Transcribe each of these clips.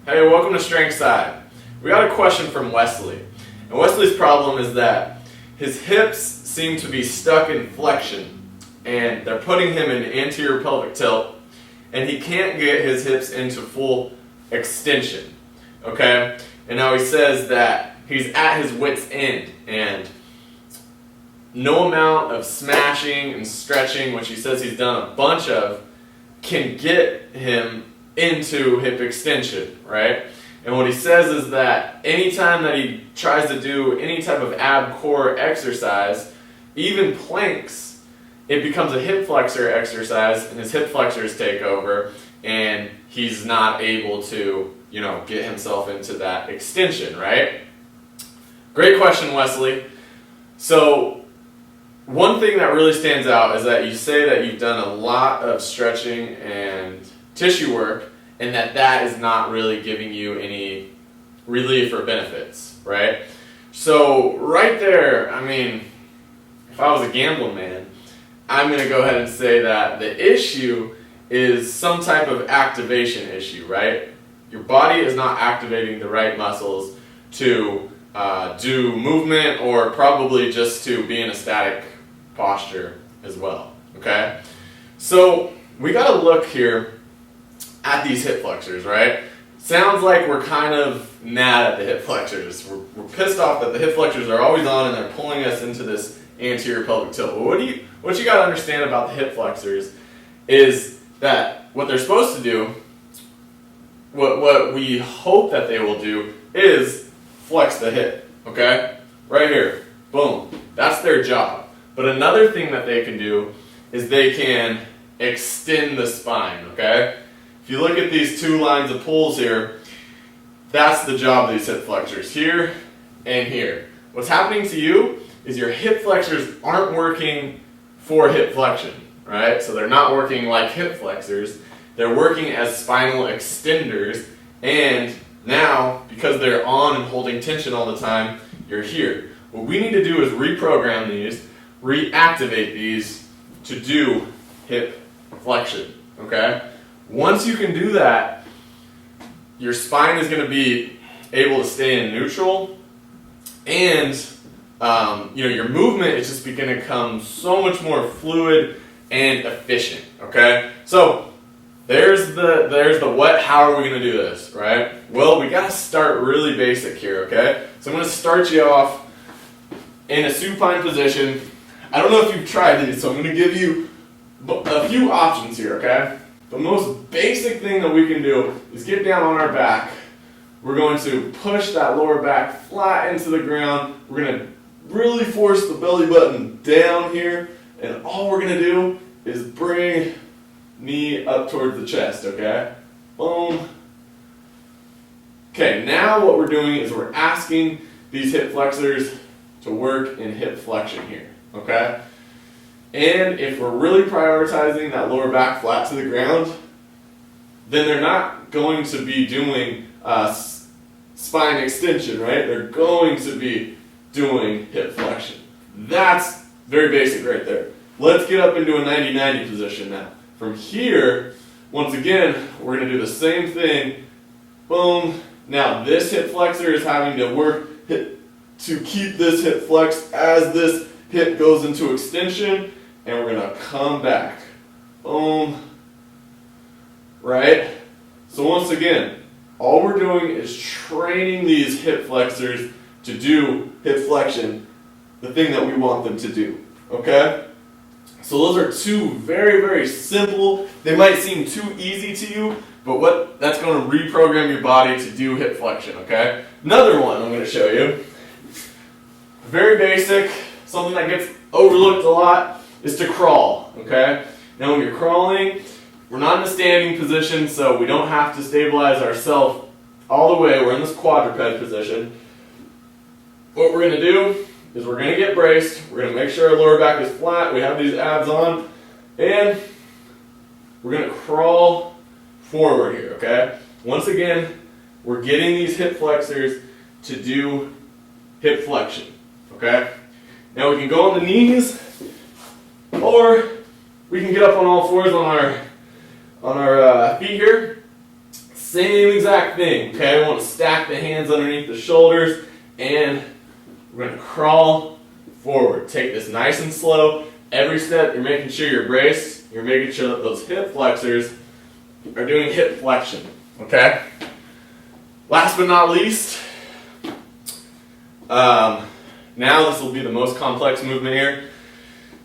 Hey, welcome to Strength Side. We got a question from Wesley. And Wesley's problem is that his hips seem to be stuck in flexion and they're putting him in anterior pelvic tilt and he can't get his hips into full extension. Okay? And now he says that he's at his wit's end and no amount of smashing and stretching, which he says he's done a bunch of, can get him into hip extension, right? And what he says is that anytime that he tries to do any type of ab core exercise, even planks, it becomes a hip flexor exercise and his hip flexors take over and he's not able to, get himself into that extension, right? Great question, Wesley. So one thing that really stands out is that you say that you've done a lot of stretching and tissue work and that is not really giving you any relief or benefits, right? So right there, if I was a gambling man, I'm going to go ahead and say that the issue is some type of activation issue, right? Your body is not activating the right muscles to do movement or probably just to be in a static posture as well, okay? So we got to look here at these hip flexors, right? Sounds like we're kind of mad at the hip flexors. We're pissed off that the hip flexors are always on and they're pulling us into this anterior pelvic tilt. Well, what you got to understand about the hip flexors is that what they're supposed to do, what we hope that they will do, is flex the hip, okay? Right here, boom. That's their job. But another thing that they can do is they can extend the spine, okay? If you look at these two lines of pulls here, that's the job of these hip flexors, here and here. What's happening to you is your hip flexors aren't working for hip flexion, right? So they're not working like hip flexors. They're working as spinal extenders, and now, because they're on and holding tension all the time, you're here. What we need to do is reprogram these, reactivate these to do hip flexion, okay? Once you can do that, your spine is going to be able to stay in neutral, and your movement is just going to become so much more fluid and efficient. Okay, so there's the what. How are we going to do this, right? Well, we got to start really basic here. Okay, so I'm going to start you off in a supine position. I don't know if you've tried these, so I'm going to give you a few options here. Okay. The most basic thing that we can do is get down on our back. We're going to push that lower back flat into the ground. We're going to really force the belly button down here. And all we're going to do is bring knee up towards the chest, okay? Boom. Okay, now what we're doing is we're asking these hip flexors to work in hip flexion here, okay? And if we're really prioritizing that lower back flat to the ground, then they're not going to be doing spine extension, right? They're going to be doing hip flexion. That's very basic right there. Let's get up into a 90-90 position now. From here, once again, we're going to do the same thing. Boom. Now this hip flexor is having to work to keep this hip flexed as this hip goes into extension. And we're going to come back. Boom. Right? So once again, all we're doing is training these hip flexors to do hip flexion, the thing that we want them to do. Okay? So those are two very, very simple. They might seem too easy to you, but that's going to reprogram your body to do hip flexion. Okay? Another one I'm going to show you. Very basic, something that gets overlooked a lot, is to crawl, okay? Now when you're crawling, we're not in a standing position, so we don't have to stabilize ourselves all the way. We're in this quadruped position. What we're going to do is we're going to get braced. We're going to make sure our lower back is flat. We have these abs on. And we're going to crawl forward here, okay? Once again, we're getting these hip flexors to do hip flexion, okay? Now we can go on the knees, or we can get up on all fours on our feet here. Same exact thing, okay? We want to stack the hands underneath the shoulders, and we're going to crawl forward. Take this nice and slow. Every step, you're making sure you're braced. You're making sure that those hip flexors are doing hip flexion, okay? Last but not least, now this will be the most complex movement here,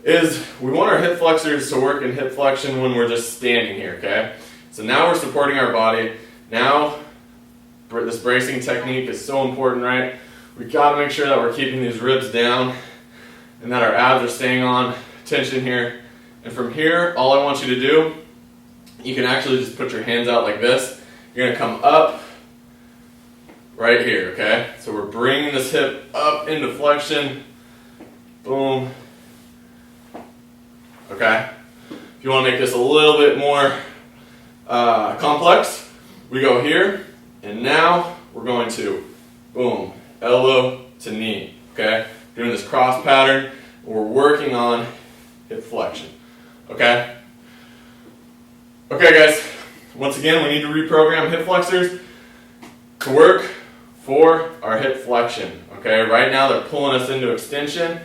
is we want our hip flexors to work in hip flexion when we're just standing here, okay? So now we're supporting our body. Now, this bracing technique is so important, right? We've got to make sure that we're keeping these ribs down and that our abs are staying on tension here. And from here, all I want you to do, you can actually just put your hands out like this. You're going to come up right here, okay? So we're bringing this hip up into flexion. Boom. Okay? If you want to make this a little bit more complex, we go here, and now we're going to, boom, elbow to knee, okay? Doing this cross pattern, we're working on hip flexion, okay? Okay guys, once again, we need to reprogram hip flexors to work for our hip flexion, okay? Right now they're pulling us into extension.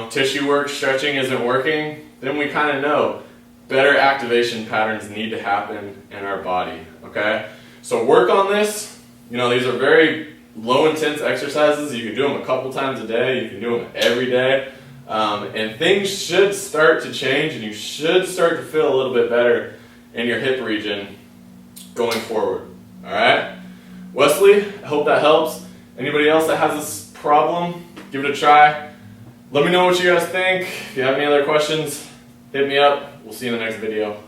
Tissue work, stretching isn't working, then we kind of know better activation patterns need to happen in our body, okay? So work on this. These are very low intense exercises. You can do them a couple times a day. You can do them every day. And things should start to change, and you should start to feel a little bit better in your hip region going forward, all right? Wesley, I hope that helps. Anybody else that has this problem, give it a try. Let me know what you guys think. If you have any other questions, hit me up. We'll see you in the next video.